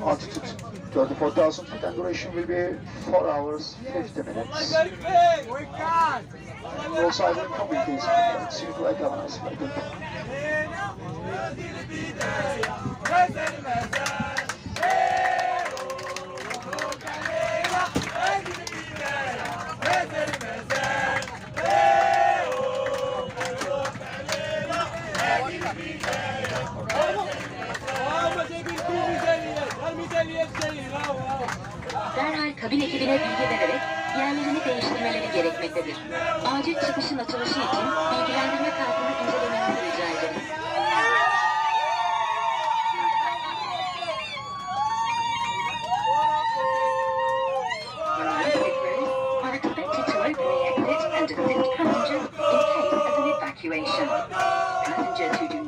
Altitude 34,000 feet and duration will be 4 hours 50 minutes. Also, I will communicate with you like a nice Derhal kabin ekibine bilgi vererek yerlerini değiştirmeleri gerekmektedir. Acil çıkışın açılışı için bilgilendirme kartını incelemenizi rica ederiz. Are expected to open the exit and assist passengers in case of an evacuation. Passengers who do